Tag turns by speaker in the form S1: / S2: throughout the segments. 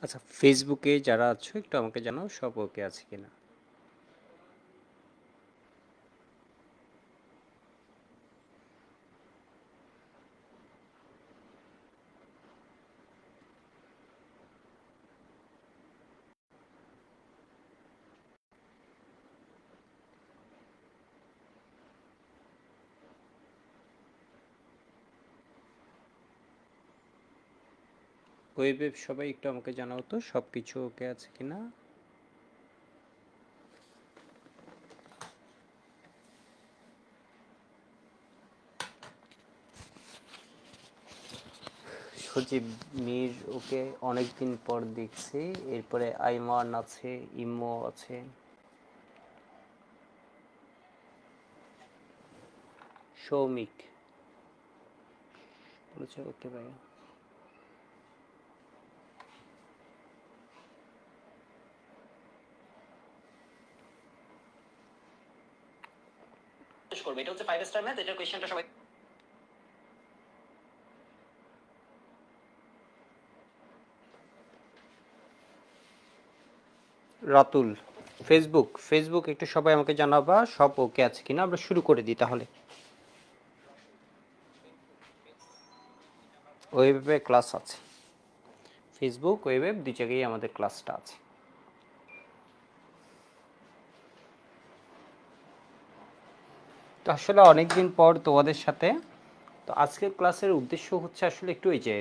S1: আচ্ছা, ফেসবুকে যারা আছো একটু আমাকে জানাও সব ওকে আছে কিনা। ওয়েবে সবাই একটু আমাকে জানাও তো সব কিছু ওকে আছে কিনা। সজীব মির ওকে অনেকদিন পর দেখছি। এরপরে আইমান আছে, ইমো আছে, সৌমিক বলেছে ওকে ভাইয়া। করবে এটা হচ্ছে 5 স্টার ম্যাথ, এটার কোশ্চেনটা সবাই রাতুল। ফেসবুক একটু সবাই আমাকে জানাবা সব ওকে আছে কিনা, আমরা শুরু করে দিই তাহলে। ওয়েবে ক্লাস আছে, ফেসবুক ওয়েব দুই জায়গায় আমাদের ক্লাসটা আছে। তো আসলে অনেকদিন পর তোমাদের সাথে, তো আজকের ক্লাসের উদ্দেশ্য হচ্ছে আসলে একটু এই যে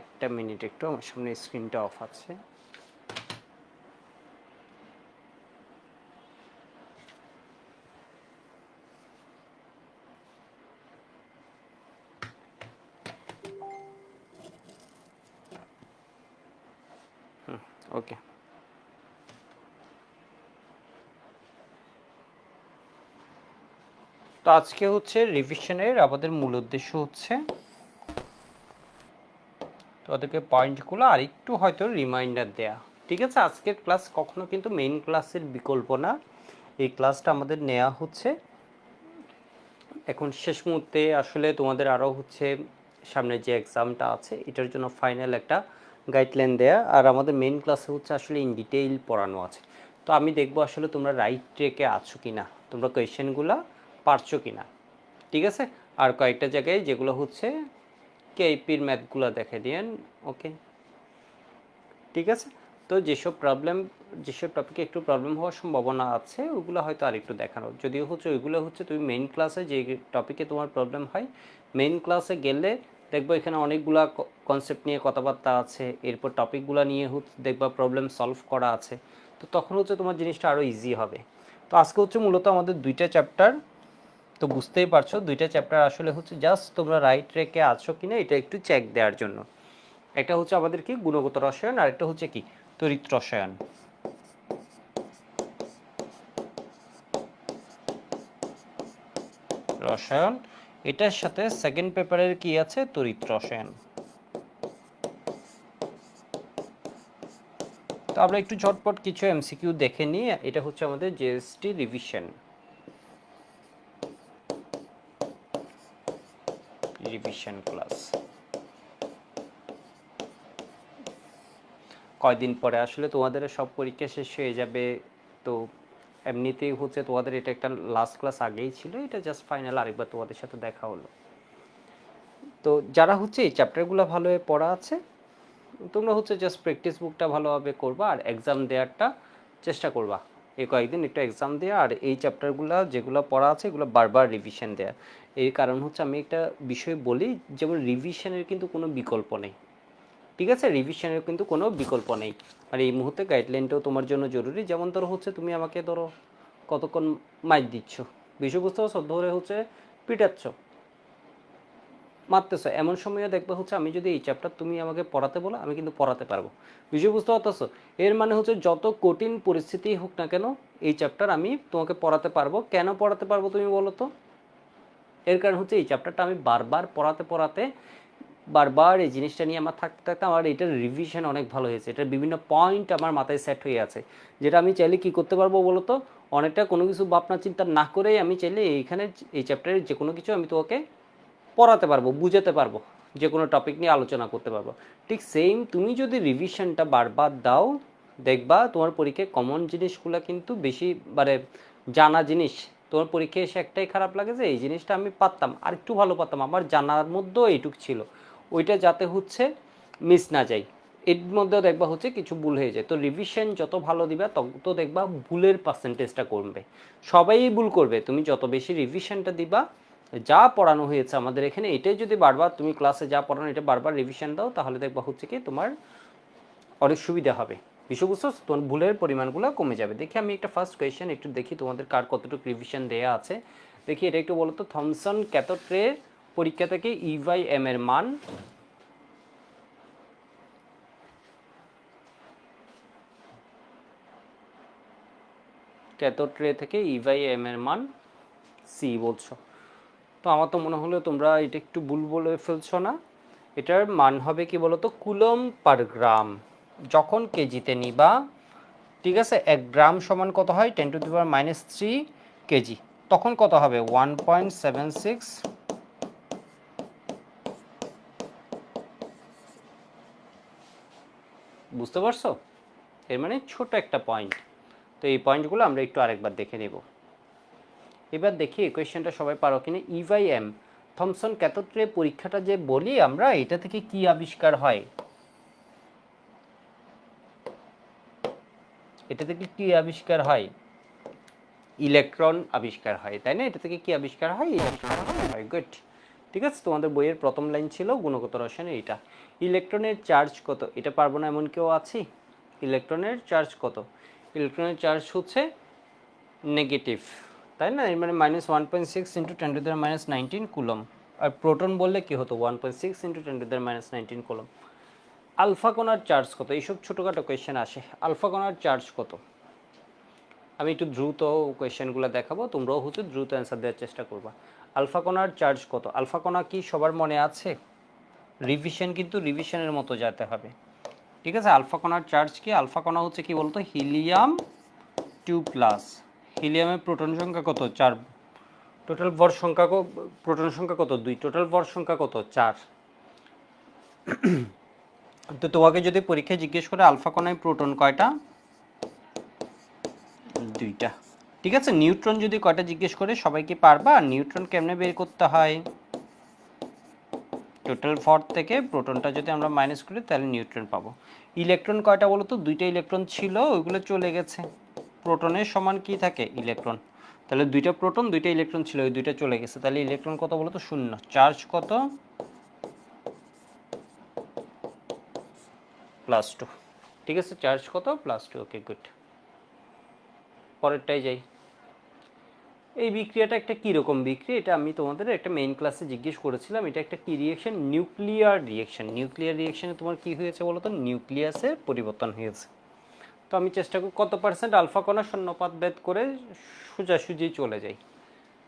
S1: একটা মিনিট, একটু আমার সামনে স্ক্রিনটা অফ আছে। ওকে, তো আজকে হচ্ছে রিভিশনের আমাদের মূল উদ্দেশ্য হচ্ছে তোমাদেরকে পয়েন্টগুলো আর একটু হয়তো রিমাইন্ডার দেয়া। ঠিক আছে, আজকের ক্লাস কখনো কিন্তু মেইন ক্লাসের বিকল্প না। এই ক্লাসটা আমাদের নেওয়া হচ্ছে এখন শেষ মুহূর্তে। আসলে তোমাদের আরও হচ্ছে সামনে যে এক্সামটা আছে এটার জন্য ফাইনাল একটা গাইডলাইন দেয়া, আর আমাদের মেইন ক্লাসে হচ্ছে আসলে ইন ডিটেইল পড়ানো আছে। তো আমি দেখবো আসলে তোমরা রাইট ট্রেকে আছো কি না, তোমরা কোয়েশ্চেনগুলো পারছো কি না। ঠিক আছে, আর কয়েকটা জায়গায় যেগুলো হচ্ছে কেআইপির ম্যাথগুলো দেখে দিয়েন। ওকে, ঠিক আছে। তো যেসব টপিকে একটু প্রবলেম হওয়ার সম্ভাবনা আছে ওগুলো হয়তো আর একটু দেখানো, যদিও হচ্ছে ওইগুলো হচ্ছে তুমি মেইন ক্লাসে যে টপিকে তোমার প্রবলেম হয় মেইন ক্লাসে গেলে দেখবো এখানে অনেকগুলা কনসেপ্ট নিয়ে কথাবার্তা আছে, এরপর টপিকগুলো নিয়ে হচ্ছে দেখবা প্রবলেম সলভ করা আছে। তো তখন হচ্ছে তোমার জিনিসটা আরও ইজি হবে। তো আজকে হচ্ছে মূলত আমাদের দুইটা চ্যাপ্টার, তো বুঝতেই পারছো দুইটা চ্যাপ্টার আসলে হচ্ছে জাস্ট তোমরা রাইট ট্র্যাকে আছো কিনা এটা একটু চেক দেওয়ার জন্য। একটা হচ্ছে আমাদের কি গুণগত রসায়ন, আর একটা হচ্ছে কি তড়িৎ রসায়ন। রসায়ন এটার সাথে সেকেন্ড পেপারের কি আছে, তড়িৎ রসায়ন। তো আমরা একটু ঝটপট কিছু এমসিকিউ দেখে নিই। এটা হচ্ছে আমাদের জিএসটি রিভিশন ক্লাস। কয়দিন পরে আসলে তোমাদের সব পরীক্ষা শেষ হয়ে যাবে। তো এমনিতেই হচ্ছে তোমাদের এটা একটা লাস্ট ক্লাস আগেই ছিল, এটা জাস্ট ফাইনাল আরেকবার তোমাদের সাথে দেখা হলো। তো যারা হচ্ছে এই চ্যাপ্টারগুলো ভালোভাবে পড়া আছে তোমরা হচ্ছে জাস্ট প্র্যাকটিস বুকটা ভালোভাবে করবা আর এক্সাম দেওয়ারটা চেষ্টা করবা। এই কয়েকদিন একটু এক্সাম দেওয়া আর এই চ্যাপ্টারগুলো যেগুলো পড়া আছে এগুলো বারবার রিভিশন দেওয়া। এর কারণ হচ্ছে আমি একটা বিষয় বলি, যেমন রিভিশনের কিন্তু কোনো বিকল্প নেই। ঠিক আছে, রিভিশনের কিন্তু কোনো বিকল্প নেই। আর এই মুহূর্তে গাইডলাইনটাও তোমার জন্য জরুরি। যেমন ধরো হচ্ছে তুমি আমাকে ধরো কতক্ষণ মাইক দিচ্ছ, বিষয়বস্তু ধরে হচ্ছে পিটাচ্ছ, মারতেছো, এমন সময়ও দেখবে হচ্ছে আমি যদি এই চ্যাপ্টার তুমি আমাকে পড়াতে বলো আমি কিন্তু পড়াতে পারবো। বিষয় বুঝতে পারতেছো? এর মানে হচ্ছে যত কঠিন পরিস্থিতি হোক না কেন এই চ্যাপ্টার আমি তোমাকে পড়াতে পারবো। কেন পড়াতে পারবো তুমি বলো তো? এর কারণ হচ্ছে এই চ্যাপ্টারটা আমি বারবার পড়াতে পড়াতে বারবার এই জিনিসটা নিয়ে আমার থাকতে থাকতে আমার এটার রিভিশন অনেক ভালো হয়েছে, এটার বিভিন্ন পয়েন্ট আমার মাথায় সেট হয়ে আছে, যেটা আমি চাইলে কি করতে পারবো বলো তো? অনেকটা কোনো কিছু ভাবনা চিন্তা না করেই আমি চাইলে এইখানে এই চ্যাপ্টারের যে কোনো কিছু আমি তোমাকে পড়াতে পারবো, বুঝাতে পারবো। যে কোনো টপিক নিয়ে আলোচনা করতে পারবো। ঠিক সেম তুমি যদি রিভিশনটা বারবার দাও, দেখবা তোমার পরীক্ষায় কমন জিনিসগুলো কিন্তু বেশি, মানে জানা জিনিস তোমার পরীক্ষায় এসে একটাই খারাপ লাগে যে এই জিনিসটা আমি পারতাম, আর একটু ভালো পারতাম, আমার জানার মধ্যেও এইটুক ছিল, ওইটা যাতে হচ্ছে মিস না যায়, এর মধ্যেও দেখবা হচ্ছে কিছু ভুল হয়ে যায়। তো রিভিশন যত ভালো দিবা তত দেখবা ভুলের পার্সেন্টেজটা কমবে। সবাই ভুল করবে, তুমি যত বেশি রিভিশনটা দিবা, যা পড়ানো হয়েছে আমাদের এখানে এটাই যদি বারবার তুমি ক্লাসে যা পড়ানো এটা বারবার রিভিশন দাও, তাহলে দেখবা হচ্ছে কি তোমার অনেক সুবিধা হবে, বিষয়বস্তু তোমার ভুলের পরিমাণগুলো কমে যাবে। দেখি আমি একটা ফার্স্ট কোয়েশ্চেন একটু দেখি তোমাদের কার কতটুকু রিভিশন দেওয়া আছে। দেখি এটা একটু বলো তো, থমসন ক্যাথোড রে পরীক্ষা থেকে E/m এর মান ক্যাথোড রে থেকে E/m এর মান সি বলছো। তো আমার তো মনে হলো তোমরা এটা একটু ভুল বলে ফেলছো না। এটার মান হবে কি বলো তো, কুলম পার গ্রাম। যখন কেজিতে নিবা, ঠিক আছে, 1 গ্রাম সমান কত হয়, 10⁻³ কেজি, তখন কত হবে 1.76, বুঝতে পারছো? এর মানে ছোট একটা পয়েন্ট। তো এই পয়েন্টগুলো আমরা একটু আরেকবার দেখে নেব। এবার দেখি এই কোয়েশ্চেনটা সবাই পারো কিনা। E/m থমসন ক্যাথোড রে পরীক্ষাটা যে বলি আমরা, এটা থেকে কি আবিষ্কার হয়, এটা থেকে কি আবিষ্কার হয়, ইলেকট্রন আবিষ্কার হয়, তাই না? এটা থেকে কি আবিষ্কার হয়, ইলেকট্রন হয়। গুড, ঠিক আছে। তোমাদের বইয়ের প্রথম লাইন ছিল গুণগত রসায়নে এটা। ইলেকট্রনের চার্জ কত, এটা পারবো না এমন কেউ আছে? ইলেকট্রনের চার্জ কত? ইলেকট্রনের চার্জ হচ্ছে নেগেটিভ, তাই না? মানে -1.6 × 10⁻19 কুলম। আর প্রোটন বললে কি হতো, 1.6 × 10⁻19 কুলম। আলফা কণার চার্জ কত? এইসব ছোটোখাটো কোয়েশ্চেন আসে। আলফা কণার চার্জ কত? আমি একটু দ্রুত কোয়েশ্চেনগুলো দেখাবো, তোমরাও হচ্ছে দ্রুত অ্যান্সার দেওয়ার চেষ্টা করবা। আলফা কণার চার্জ কত? আলফা কণা কি সবার মনে আছে? রিভিশন কিন্তু রিভিশনের মতো যেতে হবে, ঠিক আছে। আলফা কণার চার্জ কি? আলফা কণা হচ্ছে কি বলতো, হিলিয়াম 2+। হিলিয়ামের প্রোটন সংখ্যা কত? 4। টোটাল ভর সংখ্যা প্রোটন সংখ্যা কত? 2। টোটাল ভর সংখ্যা কত? 4। তো তোমাকে যদি পরীক্ষায় জিজ্ঞেস করে আলফা কণায় প্রোটন কয়টা, 2টা, ঠিক আছে। নিউট্রন যদি কয়টা জিজ্ঞেস করে, সবাই কি পারবা নিউট্রন কেমনে বের করতে হয়? টোটাল ভর থেকে প্রোটনটা যদি আমরা মাইনাস করি তাহলে নিউট্রন পাবো। ইলেকট্রন কয়টা বলো তো? 2টা ইলেকট্রন ছিল, ওইগুলো চলে গেছে। প্রোটনের সমান কি থাকে? ইলেকট্রন। তাহলে 2টা প্রোটন 2টা ইলেকট্রন ছিল, ওই 2টা চলে গেছে, তাহলে ইলেকট্রন কত বলো তো? 0। চার্জ কত? +2, ঠিক আছে। চার্জ কত? +2। ওকে, গুড। পরেরটাই যাই। এই বিক্রিয়াটা একটা কীরকম বিক্রিয়া, এটা আমি তোমাদের একটা মেইন ক্লাসে জিজ্ঞেস করেছিলাম। এটা একটা কি রিয়েকশন? Nuclear reaction. নিউক্লিয়ার রিয়েকশনে তোমার কি হয়েছে বলো তো? নিউক্লিয়াসের পরিবর্তন হয়েছে। তো আমি চেষ্টা করি কত পার্সেন্ট আলফা কণা শূন্যপাত ভেদ করে সোজাসুজি চলে যাই।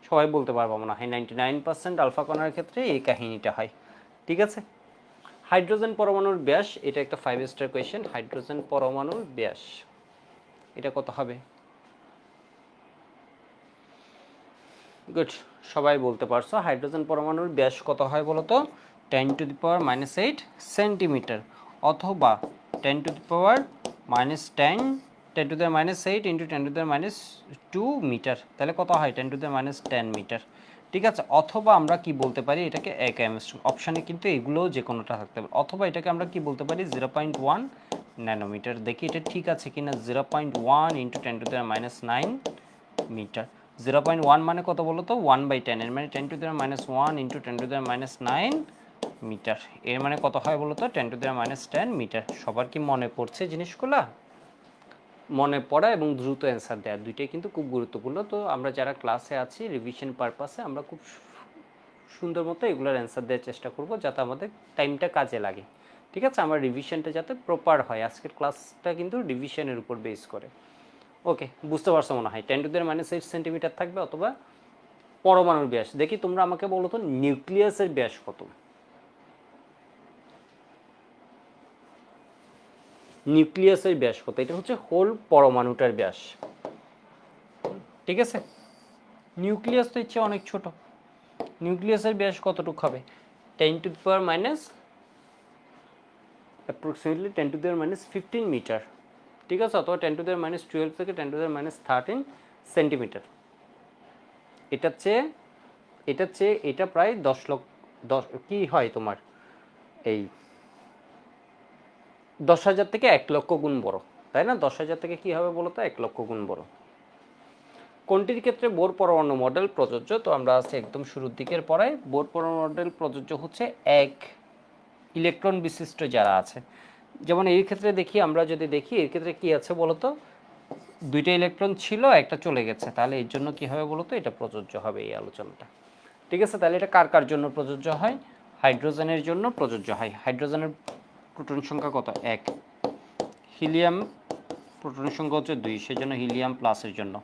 S1: সবাই বলতে পারবো না, হ্যাঁ 99% আলফা কণার ক্ষেত্রে এই কাহিনীটা হয়, ঠিক আছে। হাইড্রোজেন পরমাণুর ব্যাস, এটা একটা 5 স্টার কোয়েশ্চেন। হাইড্রোজেন পরমাণুর ব্যাস এটা কত হবে? গুড, সবাই বলতে পারছো। হাইড্রোজেন পরমাণুর ব্যাস কত হয় বলো তো? 10⁻⁸ সেন্টিমিটার, অথবা 10⁻⁻10 10⁻⁸ ইন্টু 10⁻2 মিটার। তাহলে কত হয়? 10⁻10 মিটার, ঠিক আছে। অথবা আমরা কি বলতে পারি এটাকে 1 অ্যাংস্ট্রম। অপশানে কিন্তু এগুলোও যে কোনোটা থাকতে পারে। অথবা এটাকে আমরা কি বলতে পারি? 0.1 ন্যানোমিটার। দেখি এটা ঠিক আছে কিনা। 0.1 ইন্টু 10⁻9 মিটার। 0.1 মানে কত বলো তো? 1/10, এর মানে 10⁻1 ইন্টু 10⁻9 মিটার। এর মানে কত হয় বলো তো? 10⁻10 মিটার। সবার কি মনে পড়ছে জিনিসগুলো? মনে পড়া এবং দ্রুত অ্যান্সার দেওয়া দুইটাই কিন্তু খুব গুরুত্বপূর্ণ। তো আমরা যারা ক্লাসে আছি রিভিশন পারপাসে আমরা খুব সুন্দর মতো এগুলোর অ্যান্সার দেওয়ার চেষ্টা করব, যাতে আমাদের টাইমটা কাজে লাগে, ঠিক আছে। আমার রিভিশনটা যাতে প্রপার হয়। আজকের ক্লাসটা কিন্তু রিভিশনের উপর বেস করে। ওকে, বুঝতে পারছো মনে হয়। 10⁻8 সেন্টিমিটার থাকবে, অথবা পরমাণুর ব্যাস। দেখি তোমরা আমাকে বলো তো, নিউক্লিয়াসের ব্যাস কত? নিউক্লিয়াসের ব্যাস কত? এটা হচ্ছে হোল পরমাণুটার ব্যাস, ঠিক আছে। নিউক্লিয়াস তো ইচ্ছে অনেক ছোট, নিউক্লিয়াসের ব্যাস কতটুকু হবে? 10 to the power minus approximately 10 to the power minus 15 metre, ঠিক আছে, অথবা 10 টু দি পাওয়ার মাইনাস 12 থেকে 10 to the power minus 13 centimetre. এটার চেয়ে এটা প্রায় 10 কি হয় তোমার এই 10,000 থেকে 1 লক্ষ গুণ বড়, তাই না? 10,000 থেকে কি হবে বলো তো, 1 লক্ষ গুণ বড়। কোনটির ক্ষেত্রে বোর পরমাণু মডেল প্রযোজ্য? তো আমরা আছি একদম শুরুর দিকের পড়ায়। বোর পরমাণু মডেল প্রযোজ্য হচ্ছে এক ইলেকট্রন বিশিষ্ট যারা আছে। যেমন এই ক্ষেত্রে দেখি, আমরা যদি দেখি এর ক্ষেত্রে কি আছে বলতো, দুইটা ইলেকট্রন ছিল, একটা চলে গেছে, তাহলে এর জন্য কি হবে বলতো, এটা প্রযোজ্য হবে এই আলোচনাটা। ঠিক আছে, তাহলে এটা কার কার জন্য প্রযোজ্য হয়? হাইড্রোজেনের জন্য প্রযোজ্য হয়। হাইড্রোজেনের প্রোটন সংখ্যা কত? 1। হিলিয়াম প্রোটন সংখ্যা হচ্ছে 2, সেজন্য হিলিয়াম প্লাসের জন্য।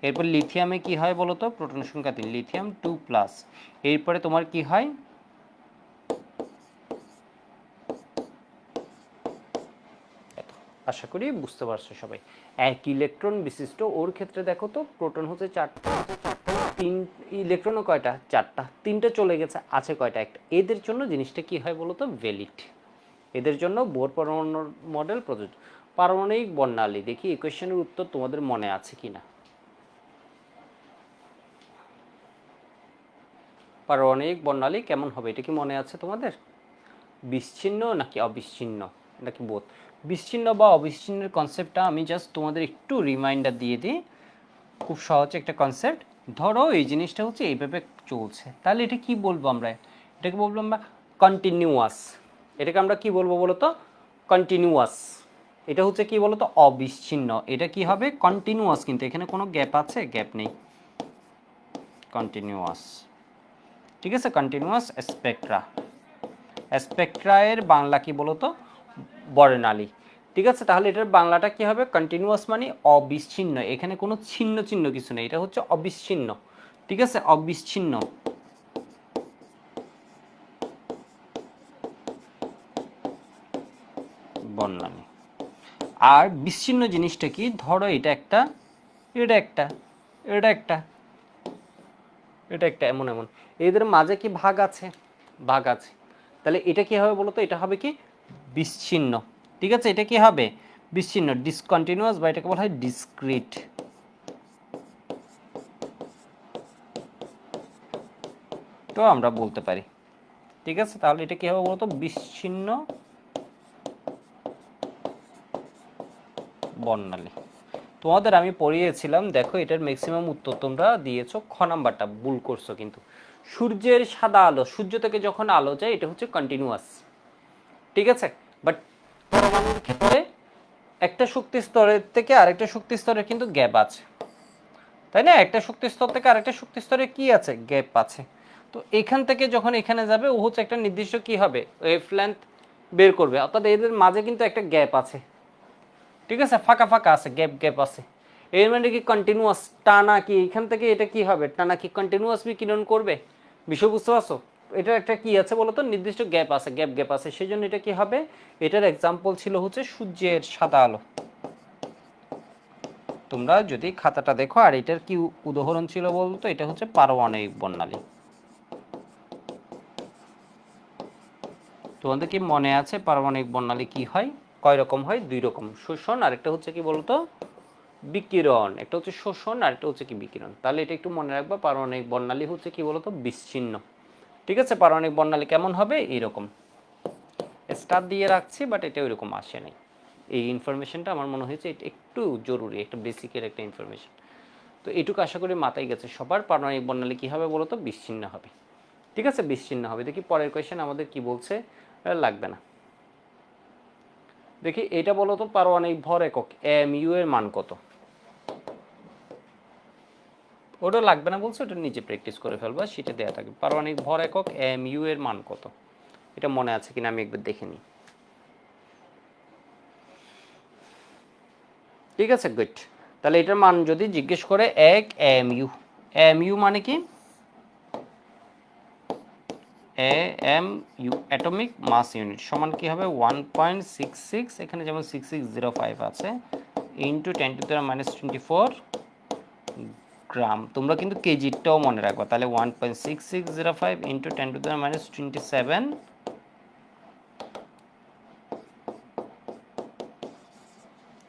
S1: এরপর লিথিয়ামে কি হয় বলতো, প্রোটন সংখ্যা 3, লিথিয়াম 2 প্লাস। এরপরে তোমার কি হয়, আশা করি বুঝতে পারছো সবাই। এক ইলেকট্রন বিশিষ্ট, ওর ক্ষেত্রে দেখো তো প্রোটন হচ্ছে 4টা, 3 ইলেকট্রনও কয়টা? 4টা, 3টে চলে গেছে, আছে কয়টা? একটা। এদের জন্য জিনিসটা কি হয় বলতো, ভ্যালিড। এদের জন্য বোর পরমাণু মডেল প্রযোজ্য। পারমাণবিক বর্ণালী, দেখি এই কোয়েশ্চেনের উত্তর তোমাদের মনে আছে কিনা। পারমাণবিক বর্ণালী কেমন হবে, এটা কি মনে আছে তোমাদের? বিচ্ছিন্ন নাকি অবিচ্ছিন্ন, নাকি বোধ? বিচ্ছিন্ন বা অবিচ্ছিন্নের কনসেপ্টটা আমি জাস্ট তোমাদের একটু রিমাইন্ডার দিয়ে দিই। খুব সহজ একটা কনসেপ্ট। ধরো এই জিনিসটা হচ্ছে এইভাবে চলছে, তাহলে এটা কি বলবো আমরা? এটাকে বলবো আমরা কন্টিনিউয়াস। এটাকে আমরা কি বলবো বলো তো, কন্টিনিউয়াস। এটা হচ্ছে কি বলো তো, অবিচ্ছিন্ন। এটা কি হবে, কন্টিনিউয়াস, কিন্তু এখানে কোনো গ্যাপ আছে? গ্যাপ নেই, কন্টিনিউয়াস। ঠিক আছে, কন্টিনিউয়াস স্পেকট্রা। স্পেকট্রা এর বাংলা কি বলো তো, বর্ণালী। ঠিক আছে, তাহলে এটার বাংলাটা কি হবে, কন্টিনিউয়াস মানে অবিচ্ছিন্ন। এখানে কোনো ছিন্ন চিহ্ন কিছু নেই, এটা হচ্ছে অবিচ্ছিন্ন। ঠিক আছে, অবিচ্ছিন্ন বর্ণালী। আর বিচ্ছিন্ন জিনিসটা কি, ধরো এটা একটা, এটা একটা, এটা একটা, এটা একটা, এমন এমন, এদের মাঝে কি ভাগ আছে? ভাগ আছে। তাহলে এটা কি হবে বলতো, এটা হবে কি, বিচ্ছিন্ন। ঠিক আছে, এটা কি হবে, বিচ্ছিন্ন, ডিসকন্টিনিউয়াস, বা এটাকে বলা হয় ডিসক্রিট। তো আমরা বলতে পারি। ঠিক আছে, তাহলে এটা কি হবে বলতো, বিচ্ছিন্ন বর্ণালী। তোমাদের আমি পড়িয়েছিলাম, দেখো এটার ম্যাক্সিমাম উত্তর তোমরা দিয়েছো, খ নাম্বারটা ভুল করছো কিন্তু। সূর্যের সাদা আলো, সূর্য থেকে যখন আলো যায়, এটা হচ্ছে কন্টিনিউয়াস। ঠিক আছে, বাট পরমাণুর ক্ষেত্রে একটা শক্তি স্তরের থেকে আরেকটা শক্তি স্তরের কিন্তু গ্যাপ আছে, তাই না? একটা শক্তি স্তর থেকে আরেকটা শক্তি স্তরে কি আছে, গ্যাপ আছে। তো এখান থেকে যখন এখানে যাবে, ও হচ্ছে একটা নির্দিষ্ট কি হবে, ওয়েভলেন্থ বের করবে, অর্থাৎ এদের মাঝে কিন্তু একটা গ্যাপ আছে। ঠিক আছে, ফাঁকা ফাঁকা আছে, গ্যাপ গ্যাপ আছে। এর মানে কি কন্টিনিউয়াস, টানা কি এখান থেকে এটা কি হবে, টানা কি কন্টিনিউয়াস বিকিরণ করবে? বিষয় বুঝতে পারছো? এটা একটা কি আছে বলতো, নির্দিষ্ট গ্যাপ আছে, গ্যাপ গ্যাপ আছে, সেই জন্য এটা কি হবে, এটার এক্সাম্পল ছিল হচ্ছে সূর্যের সাদা আলো। তোমরা যদি খাতাটা দেখো, আর এটার কি উদাহরণ ছিল বলতো, এটা হচ্ছে পারমাণবিক বর্ণালী। তোমাদের কি মনে আছে পারমাণবিক বর্ণালী কি হয়, কয় রকম হয়? 2 রকম, শোষণ আর একটা হচ্ছে কি বলতো, বিকিরণ। একটা হচ্ছে শোষণ আর একটা হচ্ছে কি বিকিরণ। তাহলে এটা একটু মনে রাখবা, পারমাণবিক বর্ণালী হচ্ছে কি বলতো, বিচ্ছিন্ন। ঠিক আছে, পারমাণবিক বর্ণালী কেমন হবে, এইরকম। স্টার দিয়ে রাখছি, বাট এটা ওইরকম আসে নাই। এই ইনফরমেশনটা আমার মনে হয়েছে এটা একটু জরুরি, একটা বেসিকের একটা ইনফরমেশন। তো এটুকু আশা করি মাথায় গেছে সবার। পারমাণবিক বর্ণালী কী হবে বলতো, বিচ্ছিন্ন হবে। ঠিক আছে, বিচ্ছিন্ন হবে। দেখি পরের কোয়েশ্চেন আমাদের কি বলছে, লাগবে না। দেখি এটা বলতো, পারমাণবিক ভর একক mu এর মান কত? ওটা লাগবে না বলছে, ওটা নিচে প্র্যাকটিস করে ফেলবা, সেটা দেওয়া থাকবে। পারমাণবিক ভর একক mu এর মান কত, এটা মনে আছে কিনা আমি একবার দেখে নিই। ঠিক আছে, গুড। তাহলে এটার মান যদি জিজ্ঞেস করে 1 mu, mu মানে কি, AMU অ্যাটমিক মাস ইউনিট সমান কি হবে, 1.66, এখানে যেমন 6605 আছে, ইন্টু 10⁻24 গ্রাম। তোমরা কিন্তু কেজিটাও মনে রাখবা, তাহলে 1.6605 ইন্টু 10⁻27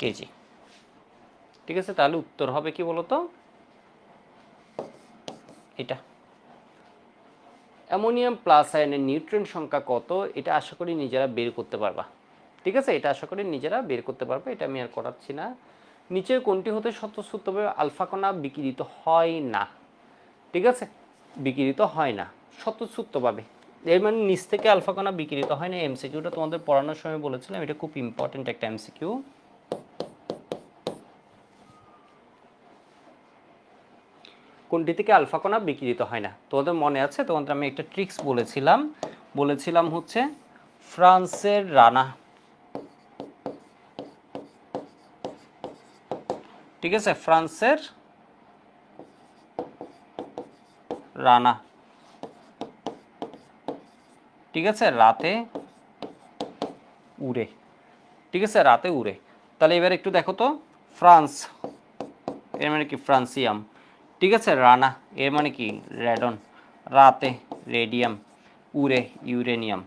S1: কেজি। ঠিক আছে, তাহলে উত্তর হবে কি বলতো, এটা। অ্যামোনিয়াম প্লাস আয়নের নিউট্রিয়েন্ট সংখ্যা কত, এটা আশা করি নিজেরা বের করতে পারবা। ঠিক আছে, এটা আশা করি নিজেরা বের করতে পারবে, এটা আমি আর করাচ্ছি না। নিচের কোনটি হতে স্বতঃস্ফূর্তভাবে আলফা কণা বিকিরিত হয় না? ঠিক আছে, বিকিরিত হয় না স্বতঃস্ফূর্তভাবে, এর মানে নিচ থেকে আলফা কণা বিকিরিত হয় না। এমসিকিউটা তোমাদের পড়ানোর সময় বলেছিলাম, এটা খুব ইম্পর্টেন্ট একটা এমসিকিউ। কোনটি থেকে আলফা কণা বিকিরিত হয় না? তোমাদের মনে আছে, তোমাদের আমি একটা ট্রিক্স বলেছিলাম হচ্ছে ফ্রান্সের রানা। ঠিক আছে, ফ্রান্সের রানা। ঠিক আছে, রাতে উড়ে। ঠিক আছে, রাতে উড়ে। তাহলে এবার একটু দেখো তো, ফ্রান্স এর মানে কি ফ্রান্সিয়াম। ঠিক আছে, রানা এর মানে কি রেডন, রাতে রেডিয়াম, উড়ে ইউরেনিয়াম।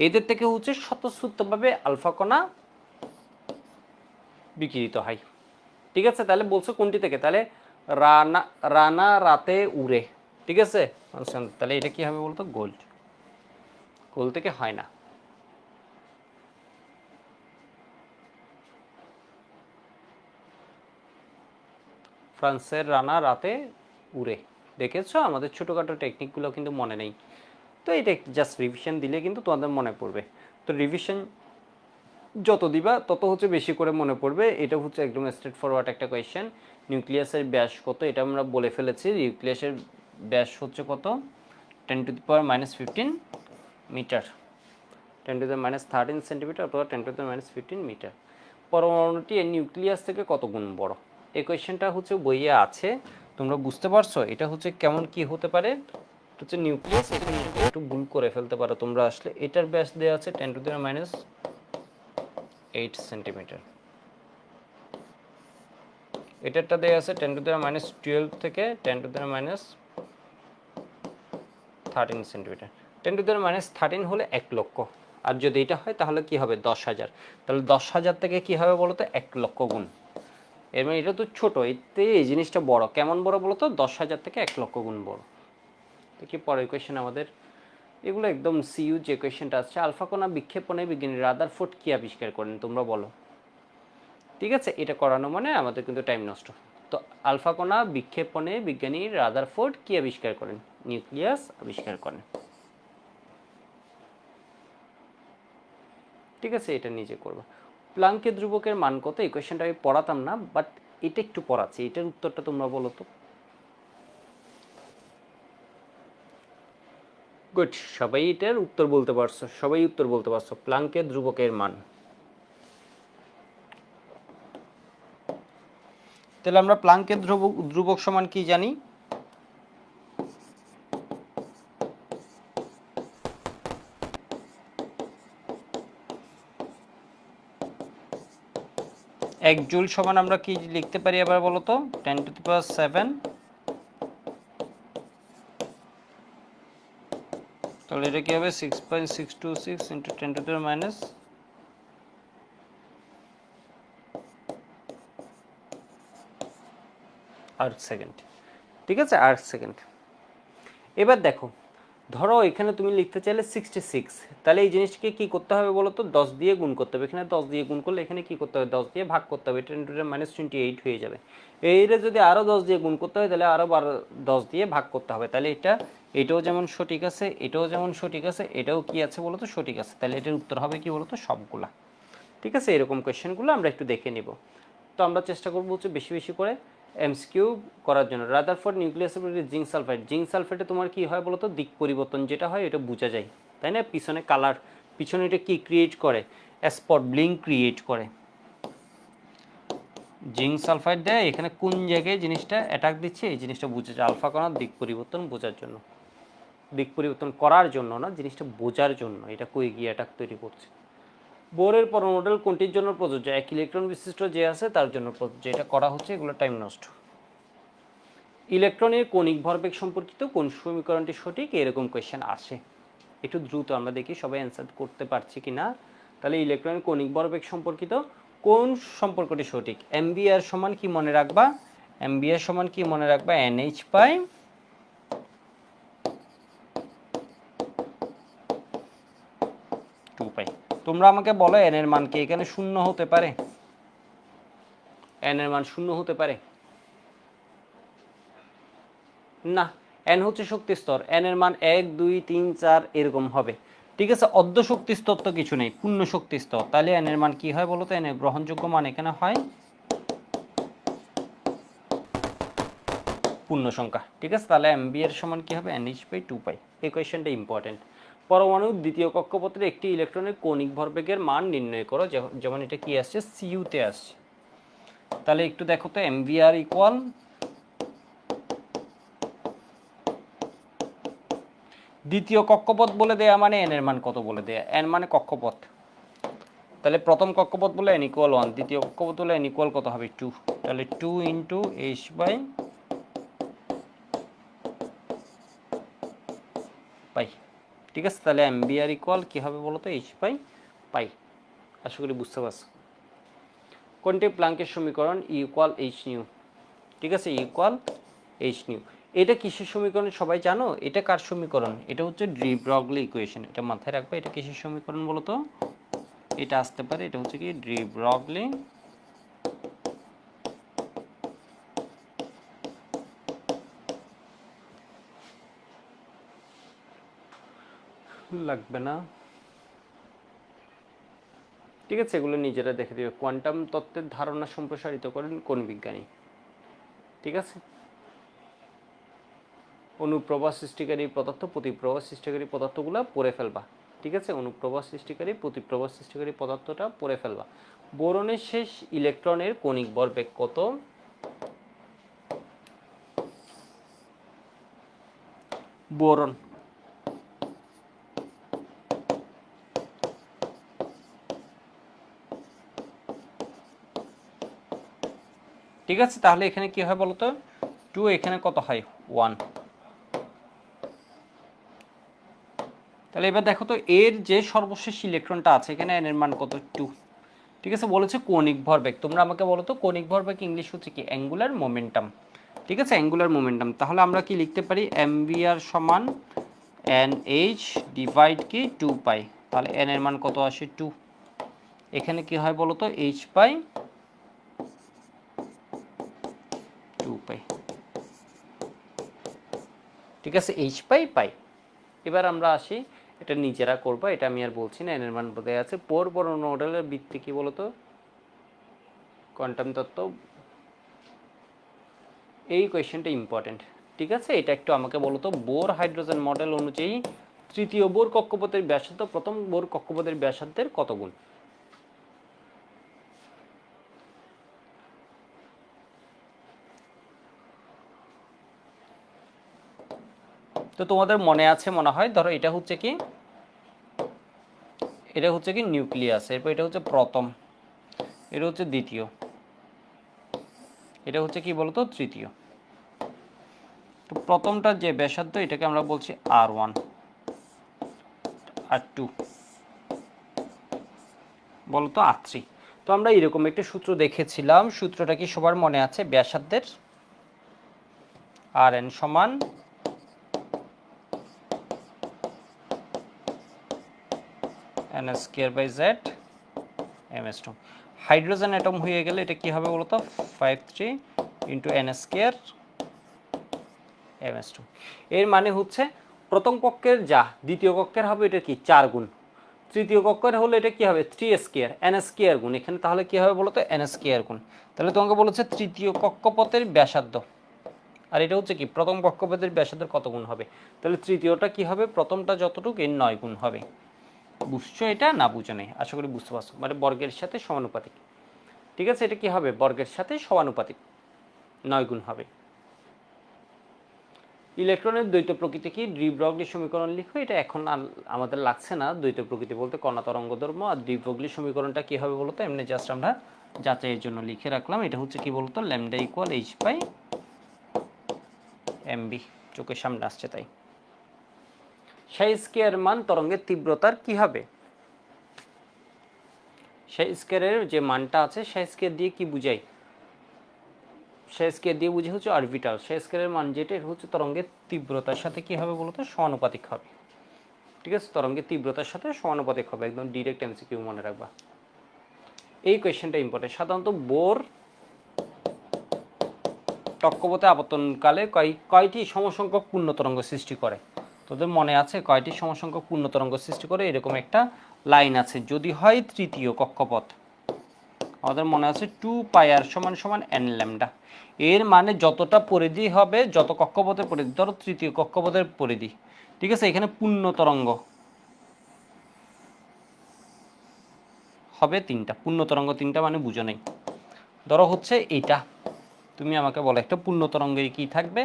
S1: এদের থেকে হচ্ছে স্বতঃস্ফূর্তভাবে আলফা কণা বিকিরিত হয়। ঠিক আছে, তাহলে বলছো কোনটি থেকে, তাহলে রানা, রানা রাতে উড়ে। ঠিক আছে, তাহলে এটা কি হবে বলতো, গোল্ড। গোল্ড থেকে হয় না। ফ্রান্সের রানা রাতে উড়ে। দেখেছো, আমাদের ছোটোখাটো টেকনিকগুলো কিন্তু মনে নেই, তো এটা জাস্ট রিভিশন দিলে কিন্তু তোমাদের মনে পড়বে। তো রিভিশন যত দিবা তত হচ্ছে বেশি করে মনে পড়বে। এটা হচ্ছে একদম স্ট্রেট ফরওয়ার্ড একটা কোয়েশ্চেন। নিউক্লিয়াসের ব্যাস কত, এটা আমরা বলে ফেলেছি। নিউক্লিয়াসের ব্যাস হচ্ছে কত, 10⁻⁻15 মিটার, 10⁻13 সেন্টিমিটার অথবা 10⁻15 মিটার। পরমাণুটি এর নিউক্লিয়াস থেকে কত গুণ বড়? এই কোয়েশ্চেনটা হচ্ছে বইয়ে আছে, তোমরা বুঝতে পারছো এটা হচ্ছে কেমন কি হতে পারে। হচ্ছে নিউক্লিয়াস, এটা একটু ভুল করে ফেলতে পারো তোমরা আসলে। এটার ব্যাস দেওয়া আছে 10⁻8 সেন্টিমিটার, এটারটা দেওয়া আছে 10⁻12 থেকে 10⁻13 সেন্টিমিটার। 10⁻13 হলে 1 লক্ষ, আর যদি এটা হয় তাহলে কি হবে 10,000। তাহলে 10,000 থেকে কি হবে বলো তো, 1 লক্ষ গুণ। এর মানে এটা তো ছোট, এতে এই জিনিসটা বড়। কেমন বড় বলো তো, 10,000 থেকে 1 লক্ষ গুণ বড়। দেখি পরের কোয়েশ্চেন আমাদের, এগুলো একদম সিইউ যে কোয়েশ্চেনটা আছে, আলফা কণা বিক্ষেপণে বিজ্ঞানী রাদারফোর্ড কি আবিষ্কার করেন, তোমরা বলো। ঠিক আছে, এটা করানো মানে আমাদের কিন্তু টাইম নষ্ট। তো আলফা কণা বিক্ষেপণে বিজ্ঞানী রাদারফোর্ড কি আবিষ্কার করেন, নিউক্লিয়াস আবিষ্কার করেন। ঠিক আছে, এটা নিজে করবা। প্লাঙ্কের ধ্রুবকের মান কত, এই কোয়েশ্চেনটা আমি পড়াতাম না, বাট এটা একটু পড়াচ্ছি, এটার উত্তরটা তোমরা বলো তো। গুড, সবাই এটার উত্তর বলতে পারছো, সবাই উত্তর বলতে পারছো। প্লাঙ্কের ধ্রুবকের মান, তাহলে আমরা প্লাঙ্কের ধ্রুবক সমান কি জানি, এক জুল সমান আমরা কি লিখতে পারি আবার বলো তো, 10⁻7। তাহলে এটা কি হবে 6.626 ইন্টু 10⁻⁻8 আর্ক সেকেন্ড। ঠিক আছে, আর্ক সেকেন্ড। এবার দেখো, ধরো এখানে তুমি লিখতে চাইলে 66, তাহলে এই জিনিসটাকে কি করতে হবে বলো তো, 10 দিয়ে গুণ করতে হবে। এখানে 10 দিয়ে গুণ করলে এখানে কি করতে হবে, 10 দিয়ে ভাগ করতে হবে, 10⁻28 হয়ে যাবে। এইটা যদি আরও 10 দিয়ে গুণ করতে হয় তাহলে আরও 10 দিয়ে ভাগ করতে হবে। তাহলে এটাও যেমন সঠিক আছে, এটাও যেমন সঠিক আছে, এটাও কি আছে বলো তো, সঠিক আছে। তাহলে এটার উত্তর হবে কি বলো তো, সবগুলা। ঠিক আছে, এরকম কোয়েশ্চেনগুলো আমরা একটু দেখে নিব। তো আমরা চেষ্টা করবো হচ্ছে বেশি বেশি করে এমসিকিউ করার জন্য। রাদারফোর্ড নিউক্লিয়াসের জিঙ্ক সালফাইড, জিঙ্ক সালফাইডে তোমার কি হয় বলো তো, দিক পরিবর্তন যেটা হয় এটা বোঝা যায়, তাই না? পিছনে কালার, পিছনে এটা কি ক্রিয়েট করে, স্পট ব্লিঙ্ক ক্রিয়েট করে। জিঙ্ক সালফাইড দেয় এখানে কোন জায়গায় জিনিসটা অ্যাটাক দিচ্ছে, এই জিনিসটা বোঝা যায়, আলফা কণার দিক পরিবর্তন বোঝার জন্য, দিক পরিবর্তন করার জন্য না, জিনিসটা বোঝার জন্য এটা কই গিয়ে অ্যাটাক তৈরি করছে। বোরের পরমাণু কোনটির জন্য প্রযোজ্য, 1 ইলেকট্রন বিশিষ্ট যে আছে তার জন্য প্রযোজ্য। এটা করা হচ্ছে, এগুলো টাইম নষ্ট। ইলেকট্রনের কণিক ভরবেগ সম্পর্কিত কোন সমীকরণটি সঠিক, এরকম কোয়েশ্চেন আসে। একটু দ্রুত আমরা দেখি সবাই অ্যান্সার করতে পারছি কিনা। তাহলে ইলেকট্রনের কণিক ভরবেগ সম্পর্কিত কোন সম্পর্কটি সঠিক? এমবিআর সমান কি মনে রাখবা? এমবিআর সমান কি মনে রাখবা? এনএইচ বাই 2 পাই। তোমরা আমাকে বলো এন এর মান কি এখানে শূন্য হতে পারে? এন এর মান শূন্য হতে পারে না। এন হচ্ছে শক্তি স্তর, এন এর মান 1 2 3 4 এরকম হবে। ঠিক আছে, অর্ধ শক্তি স্তর তো কিছু নেই, পূর্ণ শক্তি স্তর। তাহলে এন এর মান কি হয় বলো তো? এন এর গ্রহণযোগ্য মান এখানে হয় পূর্ণ সংখ্যা। ঠিক আছে, তাহলে এমবি এর সমান কি হবে? এনএইচ বাই 2 পাই। এই কোয়েশ্চেনটা ইম্পর্টেন্ট। পরমাণুর দ্বিতীয় কক্ষপথের একটি ইলেকট্রনের কণিক ভরবেগের মান নির্ণয় করো। যেমন এটা কি আসছে? সিইউতে আসছে। তাহলে একটু দেখো তো, এমভিআর ইকুয়াল দ্বিতীয় কক্ষপথ বলে দেয়া মানে এন এর মান কত বলে দেয়া? এন মানে কক্ষপথ। তাহলে প্রথম কক্ষপথ বলে এন ইকুয়াল 1, দ্বিতীয় কক্ষপথ বলে এন ইকুয়াল কত হবে? 2। তাহলে 2 ইন্টু এইচ বাই পাই। ঠিক আছে, তাহলে এমবিআর ইকুয়াল কী হবে বলো তো? H by pi. আশা করি বুঝতে পারছো। কোনটি প্লাঙ্কের সমীকরণ? E equal H new. ঠিক আছে, ই ইকুয়াল এইচ নিউ। এটা কিসের সমীকরণ সবাই জানো? এটা কার সমীকরণ? এটা হচ্ছে ডি ব্রগলি ইকুয়েশন। এটা মাথায় রাখবে। এটা কিসের সমীকরণ বলো তো? এটা আসতে পারে, এটা হচ্ছে কি ডি ব্রগলি লাগবে না। ঠিক আছে, এগুলো নিজেরা দেখে দিবে। কোয়ান্টাম তত্ত্বের ধারণা সম্প্রসারিত করেন কোন বিজ্ঞানী? ঠিক আছে, অনুপ্রবাহ সৃষ্টিকারী পদার্থ, প্রতিপ্রবাহ সৃষ্টিকারী পদার্থগুলো পড়ে ফেলবা। ঠিক আছে, অনুপ্রবাহ সৃষ্টিকারী, প্রতিপ্রবাহ সৃষ্টিকারী পদার্থটা পড়ে ফেলবা। বোরনের শেষ ইলেকট্রনের কণিক ভরবেগ কত? বোরন। ঠিক আছে, তাহলে এখানে কি হয় বলতো? 2, এখানে কত হয়? 1। তাহলে এবার দেখো তো, এর যে সর্বশেষ ইলেকট্রনটা আছে এখানে এন এর মান কত? 2। ঠিক আছে, বলেছে কণিক ভরবেগ। তোমরা আমাকে বলো তো কণিক ভরবেগ ইংলিশ হচ্ছে কি? Angular momentum. ঠিক আছে, অ্যাঙ্গুলার মোমেন্টাম। তাহলে আমরা কি লিখতে পারি? এমভিআর সমান এন এইচ ডিভাইড কি 2 পাই। তাহলে এন এর মান কত আসে? 2। এখানে কি হয় বলো তো? এইচ পাই 2 পাই। ঠিক আছে, এইচ পাই পাই। এবার আমরা আসি, এটা নিজেরা করবো, এটা আমি আর বলছি না। এন এর মান বোধহয় আছে। বোর মডেলের ভিত্তি কি বলতো? কোয়ান্টাম তত্ত্ব। এই কোয়েশ্চেনটা ইম্পর্টেন্ট। ঠিক আছে, এটা একটু আমাকে বলো তো, বোর হাইড্রোজেন মডেল অনুযায়ী তৃতীয় বোর কক্ষপথের ব্যাসার্ধ প্রথম বোর কক্ষপথের ব্যাসার্ধের কত গুণ? তো তোমাদের মনে আছে মনে হয়। ধরো এটা হচ্ছে কি? এটা হচ্ছে কি নিউক্লিয়াস। এরপর এটা হচ্ছে প্রথম, এটা হচ্ছে দ্বিতীয়, এটা হচ্ছে কি বলতো? তৃতীয়। তো প্রথমটা যে ব্যাসার্ধ এটাকে আমরা বলছি R1, R2 বলতো R3। তো আমরা এরকম একটা সূত্র দেখেছিলাম। সূত্রটা কি সবার মনে আছে? ব্যাসার্ধের Rn সমান n square by z ms2। Hydrogen atom হয়ে গেলে এটা কি হবে বলতো? 53 ইন্টু n স্কয়ার ms2। এর মানে হচ্ছে প্রথম কক্ষের যা দ্বিতীয় কক্ষের হবে এটা কি 4 গুণ, তৃতীয় কক্ষের হলে এটা কি হবে 3 স্কয়ার n স্কয়ার গুণ। এখানে তাহলে কি হবে বলতো? n স্কয়ার গুণ। তাহলে তোমাকে বলেছে তৃতীয় কক্ষপথের ব্যাসার্ধ, আর এটা হচ্ছে কি প্রথম কক্ষপথের ব্যাসার্ধের কত গুণ হবে। তাহলে তৃতীয়টা কি হবে? প্রথমটা যতটুকু এর 9 গুণ হবে। বুঝছো এটা? না বুঝো নেই? আশা করি বুঝতে পারছো। মানে বর্গের সাথে সমানুপাতিক। ঠিক আছে, এটা কি হবে? বর্গের সাথে সমানুপাতিক, 9 গুণ হবে। ইলেকট্রনের দ্বৈত প্রকৃতি কি? ডি ব্রগলি সমীকরণ লিখো। এটা এখন আমাদের লাগছে না। দ্বৈত প্রকৃতি বলতে কণা তরঙ্গ ধর্ম। আর ডি ব্রগলি সমীকরণটা কি হবে বলতো? এমনি জাস্ট আমরা যাচাইয়ের জন্য লিখে রাখলাম। এটা হচ্ছে কি বলতো? Lambda equal H by MB, চোখের সামনে আসছে তাই। সাই স্কয়ার মান তরঙ্গের তীব্রতার কি হবে? সাই স্কয়ারের যে মানটা আছে সাই স্কয়ার দিয়ে কি বুঝাই? সাই স্কয়ার দিয়ে বুঝি হচ্ছে অরবিটাল। সাই স্কয়ারের মান যেটা এটা হচ্ছে তরঙ্গের তীব্রতার সাথে কি হবে বলতো? সমানুপাতিক হবে। ঠিক আছে, তরঙ্গের তীব্রতার সাথে সমানুপাতিক হবে, একদম ডিরেক্ট এমসিকিউ মনে রাখবা। এই কোয়েশ্চেনটা ইম্পর্টেন্ট। সাধারণত বোর কক্ষপথে আবর্তনকালে কয়টি সমসংখ্যক পূর্ণ তরঙ্গ সৃষ্টি করে? তোদের মনে আছে কয়টি সমসংখ্যক পূর্ণ তরঙ্গ সৃষ্টি করে? এরকম একটা লাইন আছে, যদি হয় তৃতীয় কক্ষপথ। আমাদের মনে আছে 2πr = n ল্যামডা। এর মানে যতটা পরিধি হবে, যত কক্ষপথের পরিধি, ধরো তৃতীয় কক্ষপথের পরিধি, ঠিক আছে, এখানে পূর্ণ তরঙ্গ হবে 3টা। পূর্ণ তরঙ্গ 3টা মানে বুঝো নেই। ধরো হচ্ছে এইটা, তুমি আমাকে বলো একটা পূর্ণ তরঙ্গে কি থাকবে?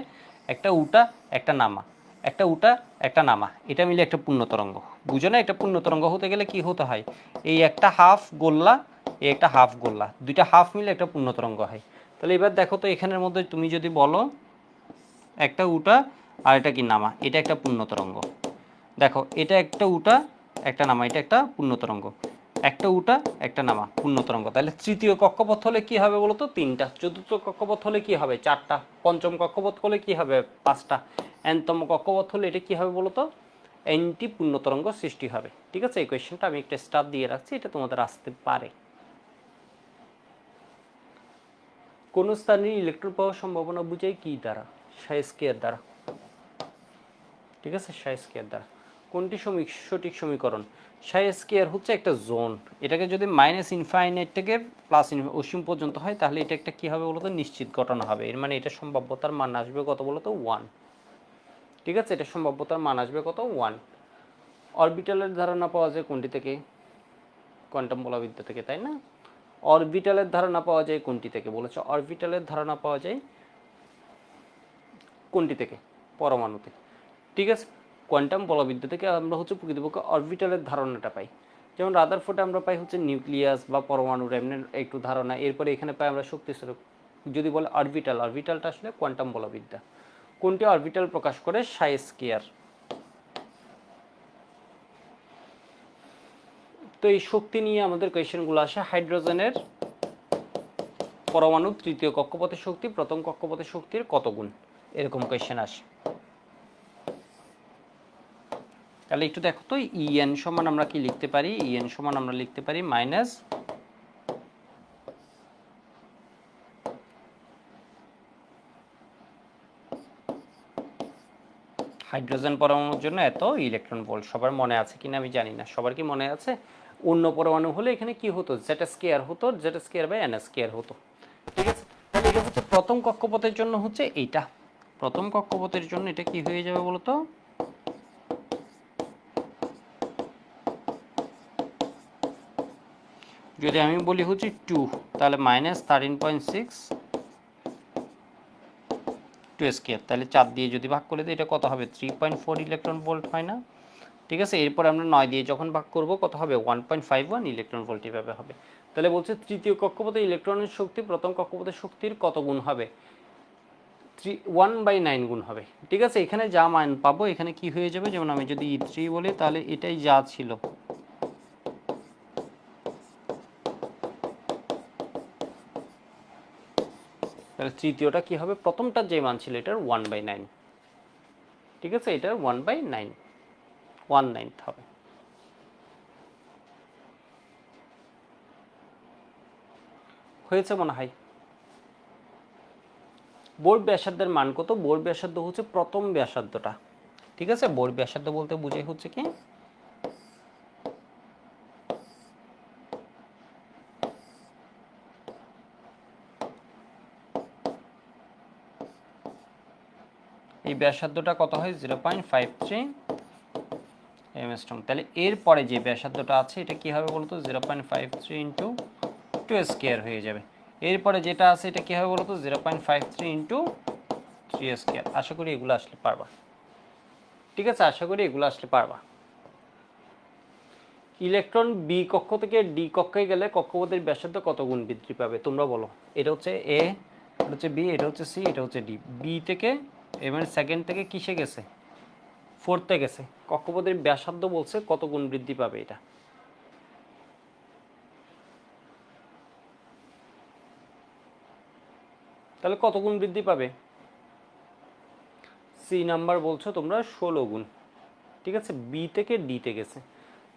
S1: একটা উঠা একটা নামা, একটা উঠা একটা নামা, এটা মিলে একটা পূর্ণ তরঙ্গ। বুঝো না? একটা পূর্ণ তরঙ্গ হতে গেলে কি হতে হয়? এই একটা হাফ গোল্লা, এই একটা হাফ গোল্লা, দুইটা হাফ মিলে একটা পূর্ণ তরঙ্গ হয়। তাহলে এবার দেখো তো এখানের মধ্যে তুমি যদি বলো একটা উঠা আর এটা কি নামা, এটা একটা পূর্ণ তরঙ্গ। দেখো এটা একটা উঠা একটা নামা, এটা একটা পূর্ণ তরঙ্গ। একটা উঠা একটা নামা, পূর্ণ তরঙ্গ। তাহলে তৃতীয় কক্ষপথ হলে কি হবে বলতো? 3টা। চতুর্থ কক্ষপথ হলে কি হবে? 4টা। পঞ্চম কক্ষপথ হলে কি হবে? 5টা। এনতম কক্ষপথ হলে এটা কি হবে বলতো? এনটি পূর্ণ তরঙ্গ সৃষ্টি হবে। ঠিক আছে, এই কোয়েশ্চেনটা আমি একটা স্টার দিয়ে রাখছি, এটা তোমাদের আসতে পারে। কোন স্থানের ইলেকট্রন পাওয়ার সম্ভাবনা বুঝায় কি দ্বারা? সাই স্কয়ার দ্বারা। ঠিক আছে, সাই স্কয়ার দ্বারা। কোনটি সঠিক সমীকরণ? সাই স্কয়ার হচ্ছে একটা জোন, এটাকে যদি -ইনফাইনাইট থেকে অসীম পর্যন্ত হয় তাহলে এটা একটা কি হবে বলতো? নিশ্চিত ঘটনা হবে। এর মানে এটা সম্ভাব্যতার মান আসবে কত বলতো? 1। ঠিক আছে, এটা সম্ভাব্যতার মান আসবে কত? 1। অরবিটালের ধারণা পাওয়া যায় কোনটি থেকে? কোয়ান্টাম বলবিদ্যা থেকে, তাই না? অরবিটালের ধারণা পাওয়া যায় কোনটি থেকে বলেছে? অরবিটালের ধারণা পাওয়া যায় কোনটি থেকে? পরমাণু থেকে। ঠিক আছে, কোয়ান্টাম বলবিদ্যা থেকে আমরা হচ্ছে প্রকৃতপক্ষে অরবিটালের ধারণাটা পাই। যেমন রাদারফোর্ডে আমরা পাই হচ্ছে নিউক্লিয়াস বা পরমাণুর এমনি একটু ধারণা। এরপরে এখানে পাই আমরা শক্তিস্বরূপ। যদি বলে অরবিটাল, অরবিটালটা আসলে কোয়ান্টাম বলবিদ্যা। কোনটি অরবিটাল প্রকাশ করে? সাই স্কয়ার। তো এই শক্তি নিয়ে আমাদের কোয়েশ্চেনগুলো আসে। হাইড্রোজেনের পরমাণু তৃতীয় কক্ষপথের শক্তি প্রথম কক্ষপথের শক্তির কত গুণ? এরকম কোয়েশ্চেন আসে। তাহলে একটু দেখো তো, ইএন সমান আমরা কি লিখতে পারি? ইএন সমান আমরা লিখতে পারি মাইনাস হাইড্রোজেন পরমাণুর জন্য এত ইলেকট্রন ভোল্ট। সবার মনে আছে কিনা আমি জানি না, সবার কি মনে আছে? অন্য পরমাণু হলে এখানে কি হতো? জেড স্কয়ার হতো, Z square by N square হতো। ঠিক আছে, তাহলে এটা হচ্ছে প্রথম কক্ষপথের জন্য হচ্ছে এইটা। প্রথম কক্ষপথের জন্য এটা কি হয়ে যাবে বলতো? যদি আমি বলি হচ্ছে 2, তাহলে -13.6 2 স্কয়ার, তাহলে 4 দিয়ে যদি ভাগ করে দিই এটা কত হবে? 3.4 ইলেকট্রন ভোল্ট, হয় না? ঠিক আছে, এরপর আমরা 9 দিয়ে যখন ভাগ করব কত হবে? 1.51 ইলেকট্রন ভোল্ট এভাবে হবে। তাহলে বলছে তৃতীয় কক্ষপথে ইলেকট্রনের শক্তি প্রথম কক্ষপথের শক্তির কত গুণ হবে? 1/9 গুণ হবে। ঠিক আছে, এখানে যা মান পাবো এখানে কি হয়ে যাবে? যেমন আমি যদি E3 বলি তাহলে এটাই যা ছিল, তাহলে তৃতীয়টা কি হবে? প্রথমটার যে মান ছিল এটার 1/9। ঠিক আছে, এটার 1/9, 1/9 হবে। হয়েছে মনে হয়। বোর ব্যাসার্ধের মান কত? বোর ব্যাসার্ধ হচ্ছে প্রথম ব্যাসার্ধটা। ঠিক আছে, বোর ব্যাসার্ধ বলতে বুঝে হচ্ছে কি? এই ব্যাসার্ধটা কত হয়? 0.53 এমএস্ট্রং। তাহলে এরপরে যে ব্যাসার্ধটা আছে এটা কি হবে বলতো? 0.53 ইন্টু 2 স্কয়ার হয়ে যাবে। এরপরে যেটা আছে এটা কি হবে বলতো? 0.53 ইন্টু 3 স্কয়ার। আশা করি এগুলো আসলে পারবা। ঠিক আছে, আশা করি এগুলো আসলে পারবা। ইলেকট্রন বি কক্ষ থেকে ডি কক্ষে গেলে কক্ষপথের ব্যাসার্ধ কত গুণ বৃদ্ধি পাবে? তোমরা বলো। এটা হচ্ছে এ, এটা হচ্ছে বি, এটা হচ্ছে সি, এটা হচ্ছে ডি। বি থেকে এবার সেকেন্ড থেকে কিসে গেছে, ফোর্থে গেছে। কক্ষপথের ব্যাসার্ধ বলছে কত গুণ বৃদ্ধি পাবে এটা। তাহলে কত গুণ বৃদ্ধি পাবে? সি নাম্বার বলছো তোমরা 16 গুণ। ঠিক আছে, বি থেকে ডিতে গেছে।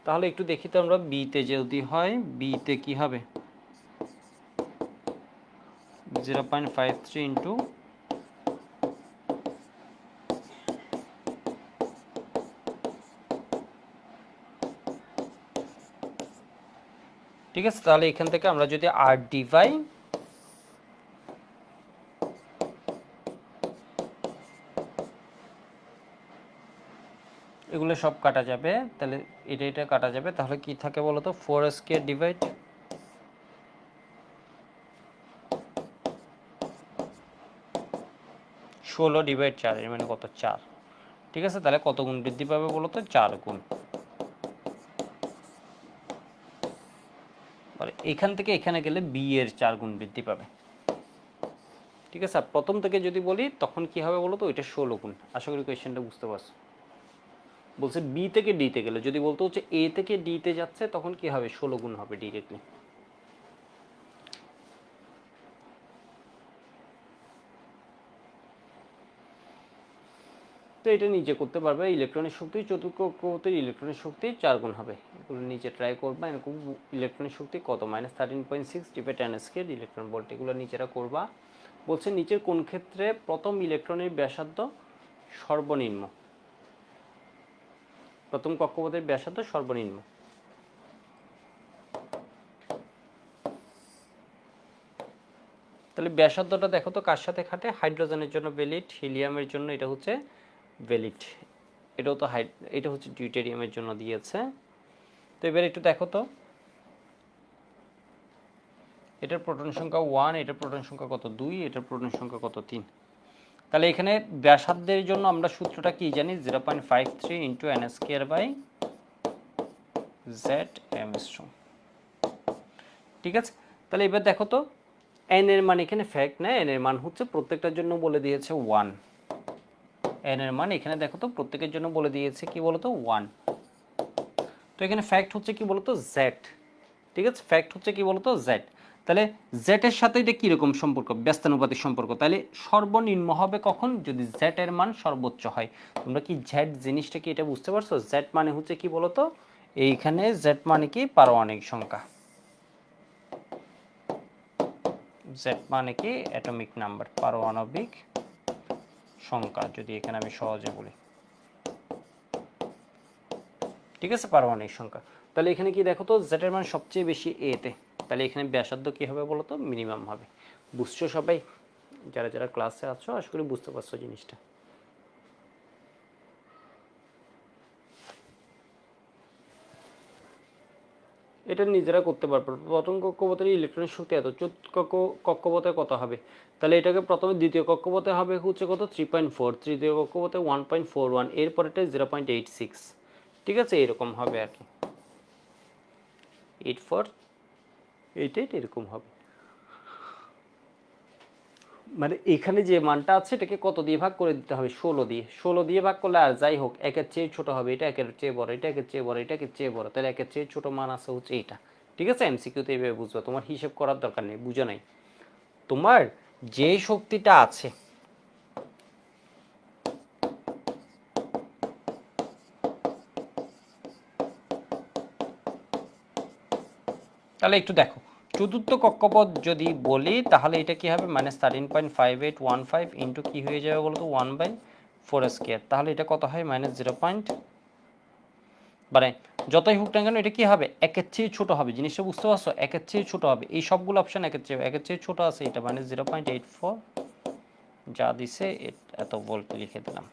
S1: তাহলে একটু দেখি তো আমরা, বিতে যদি হয়, বিতে কি হবে 0.53 ইন্টু ঠিক আছে। তাহলে এখান থেকে আমরা যদি আর ডিভাই এগুলো সব কাটা যাবে, তাহলে এটা কাটা যাবে। তাহলে কি থাকে বলো তো, 4 স্কয়ার ডিভাইড 16 ডিভাইড 4, এর মানে কত 4। ঠিক আছে, তাহলে কত গুণ বৃদ্ধি পাবে বলো তো, 4 গুণ। এখান থেকে এখানে গেলে বি এর 4 গুণ বৃদ্ধি পাবে। ঠিক আছে, আর প্রথম থেকে যদি বলি তখন কি হবে বলো তো, ওইটা 16 গুণ। আশা করি কোয়েশ্চেনটা বুঝতে পারছো। বলছে বি থেকে ডিতে গেলে, যদি বলতো হচ্ছে এ থেকে ডিতে যাচ্ছে তখন কি হবে, 16 গুণ হবে ডিরেক্টলি। তো এটা নিজে করতে পারবে। ইলেকট্রনিক শক্তি চতুর্থ কক্ষপথের ইলেকট্রনিক শক্তি 4 গুণ হবে। এগুলো নিচে ট্রাই করবা। এরকম ইলেকট্রনিক শক্তি কত, -13.6 ডিভাইড 10 স্কয়ার ইলেকট্রন ভোল্ট, এগুলো নিচেরা করবা। বলছে নিচের কোন ক্ষেত্রে প্রথম ইলেকট্রনের ব্যাসার্ধ সর্বনিম্ন, প্রথম কক্ষপথের ব্যাসার্ধ সর্বনিম্ন। তাহলে ব্যাসার্ধটা দেখো তো কার সাথে খাটে, হাইড্রোজেনের জন্য ভ্যালিড, হিলিয়ামের জন্য এটা হচ্ছে ভ্যালিড, এটাও তো এটা হচ্ছে ডিউটেরিয়ামের জন্য দিয়েছে। তো এবার একটু দেখো তো, এটার প্রোটন সংখ্যা 1, এটার প্রোটন সংখ্যা কত 2, এটার প্রোটন সংখ্যা কত 3। তাহলে এখানে ব্যাসার্ধের জন্য আমরা সূত্রটা কি জানি, 0.53 into N square by Z angstrom. ঠিক আছে, তাহলে এবার দেখো তো, এন এর মান এখানে ফ্যাক্ট না, এন এর মান হচ্ছে প্রত্যেকটার জন্য বলে দিয়েছে 1। এন এর মান এখানে দেখো তো প্রত্যেকের জন্য বলে দিয়েছে কি বলতো 1। তো এখানে ফ্যাক্ট হচ্ছে কি বলতো জেড। ঠিক আছে, ফ্যাক্ট হচ্ছে কি বলতো জেড। তাহলে জেড এর সাথে এটা কিরকম সম্পর্ক, ব্যস্তানুপাতিক সম্পর্ক। তাহলে সর্বনিম্ন হবে কখন, যদি জেড এর মান সর্বোচ্চ হয়। তোমরা কি জেড জিনিসটা কি এটা বুঝতে পারছো? জেড মানে হচ্ছে কি বলতো, এইখানে জেড মানে কি পারমাণবিক সংখ্যা, জেড মানে কি অ্যাটমিক নাম্বার, পারমাণবিক সংখ্যা, যদি এখানে আমি সহজে বলি। ঠিক আছে, পারমাণবিক সংখ্যা। তাহলে এখানে কি দেখো তো, জেড এর মান সবচেয়ে বেশি এ তে, তাহলে এখানে ব্যাসার্ধ কি হবে বলো তো, মিনিমাম হবে। বুঝছো সবাই? যারা যারা ক্লাসে আছো আশা করি বুঝতে পারছো জিনিসটা। এটা নিজেরা করতে পারবে। প্রথম কক্ষপথের ইলেকট্রনিক শক্তি এত, চতুর্থ কক্ষপথে কত হবে, তাহলে এটাকে প্রথমে দ্বিতীয় কক্ষপথে হবে হচ্ছে কত 3.4, তৃতীয় কক্ষপথে 1.41, এরপরেটা 0.86। ঠিক আছে, এরকম হবে আর কি, 84, 88 এরকম হবে। মানে এখানে যে মানটা আছে এটাকে কত দিয়ে ভাগ করে দিতে হবে, 16 দিয়ে। 16 দিয়ে ভাগ করলে, আর যাই হোক একের চেয়ে ছোট হবে, এটা একের চেয়ে বড়, এটা একের চেয়ে বড়, এটা একের চেয়ে বড়, তাহলে একের চেয়ে ছোট মান আছে হচ্ছে এইটা। ঠিক আছে, এমসিকিউতে এইভাবে বুঝবো, তোমার হিসেব করার দরকার নেই, বুঝো নাই। তোমার যে শক্তিটা আছে, তাহলে একটু দেখো, চতুর্থ কক্ষপথ যদি বলি তাহলে এটা কি হবে, -13.5815 ইন্টু কি হয়ে যাবে বলতো 1/4 স্কয়ার। তাহলে এটা কত হয়, -0. মানে যতই হোক না কেন এটা কি হবে, একের চেয়ে ছোট হবে। জিনিসটা বুঝতে পারছো, একের চেয়ে ছোট হবে। এই সবগুলো অপশন একের চেয়ে ছোট আছে, এটা মানে 0.84 যা দিছে এত ভোল্ট লিখে দিলাম।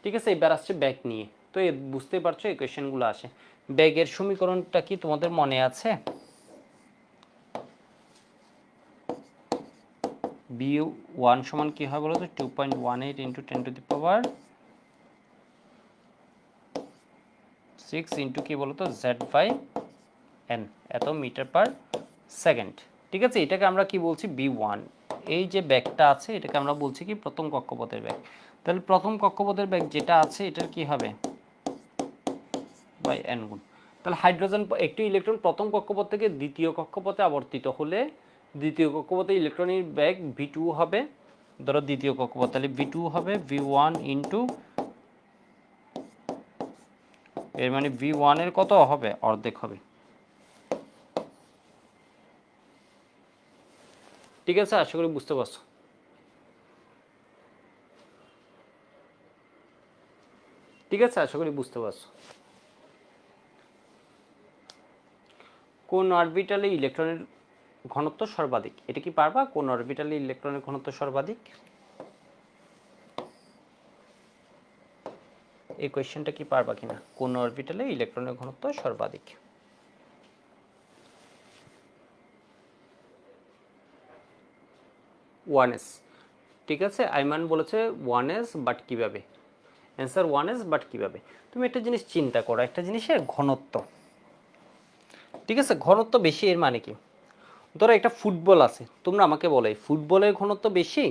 S1: ঠিক আছে, এবার আসছে ব্যাগ নিয়ে। তো বুঝতেই পারছো এই কোয়েশ্চেনগুলো আসে। ব্যাগের সমীকরণটা কি তোমাদের মনে আছে? B1 সমান কি হয় বলো তো, 2.18 ইন্টু 10⁶ ইন্টু কি বলতো Z/n, এত মিটার পার সেকেন্ড। ঠিক আছে, এটাকে আমরা কি বলছি B1। এই যে ব্যাগটা আছে এটাকে আমরা বলছি কি প্রথম কক্ষপথের ব্যাগ। তাহলে প্রথম কক্ষপথের ব্যাগ যেটা আছে এটার কি হবে বাই n গুণ। তাহলে হাইড্রোজেন একটি ইলেকট্রন প্রথম কক্ষপথ থেকে দ্বিতীয় কক্ষপথে আবর্তিত হলে দ্বিতীয় কক্ষপথে ইলেকট্রনের ব্যাগ V2 হবে, ধরো দ্বিতীয় কক্ষপথ, তাহলে V2 হবে V1 ইন্টু, এর মানে V1 এর কত হবে অর্ধেক হবে। ঠিক আছে, আশা করি বুঝতে পারছো। ঠিক আছে, আশা করি বুঝতে পারছো। কোন অরবিটালে ইলেকট্রনের ঘনত্ব সর্বাধিক, এটা কি পারবা? কোন অরবিটালে ইলেকট্রনের ঘনত্ব সর্বাধিক, এই কোয়েশ্চেনটা কি পারবা কিনা? কোন অরবিটালে ইলেকট্রনের ঘনত্ব সর্বাধিক? One S. ঠিক আছে, আইমান বলেছে ওয়ান এস, বাট কীভাবে? অ্যান্সার ওয়ান এস, বাট কীভাবে? তুমি একটা জিনিস চিন্তা করো, একটা জিনিসের ঘনত্ব, ঠিক আছে, ঘনত্ব বেশি এর মানে কি? ধরো একটা ফুটবল আছে, তোমরা আমাকে বলো এই ফুটবলের ঘনত্ব বেশি,